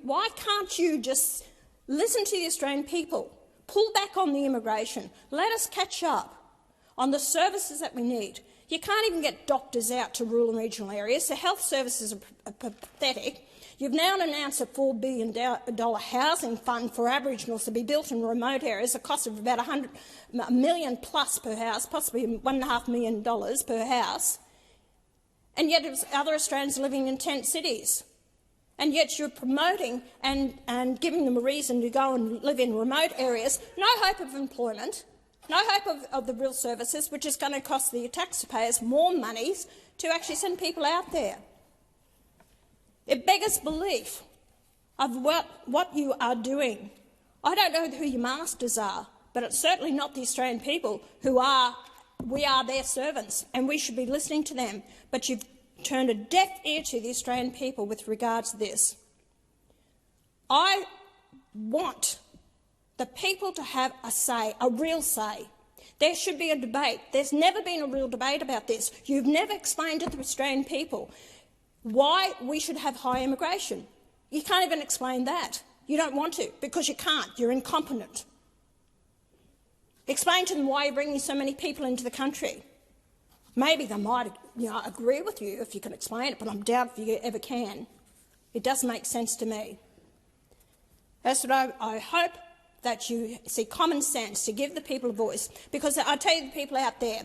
why can't you just listen to the Australian people, pull back on the immigration, let us catch up on the services that we need? You can't even get doctors out to rural and regional areas. The health services are pathetic. You've now announced a $4 billion housing fund for Aboriginals to be built in remote areas, a cost of about $100 million plus per house, possibly $1.5 million per house. And yet there's other Australians living in tent cities. And yet you're promoting and giving them a reason to go and live in remote areas. No hope of employment, no hope of the real services, which is going to cost the taxpayers more monies to actually send people out there. It beggars belief of what you are doing. I don't know who your masters are, but it's certainly not the Australian people we are their servants, and we should be listening to them. But you've turned a deaf ear to the Australian people with regards to this. I want the people to have a say, a real say. There should be a debate. There's never been a real debate about this. You've never explained to the Australian people why we should have high immigration. You can't even explain that. You don't want to, because you can't. You're incompetent. Explain to them why you're bringing so many people into the country. Maybe they might agree with you if you can explain it, but I doubt if you ever can. It doesn't make sense to me. That's what I hope that you see common sense to give the people a voice, because I tell you, the people out there,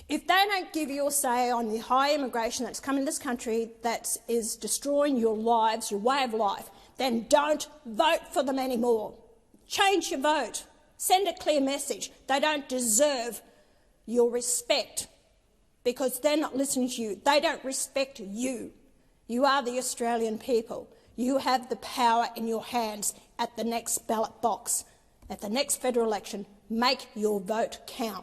if they don't give you a say on the high immigration that's come in this country that is destroying your lives, your way of life, then don't vote for them anymore. Change your vote. Send a clear message. They don't deserve your respect because they're not listening to you. They don't respect you. You are the Australian people. You have the power in your hands at the next ballot box. At the next federal election, make your vote count.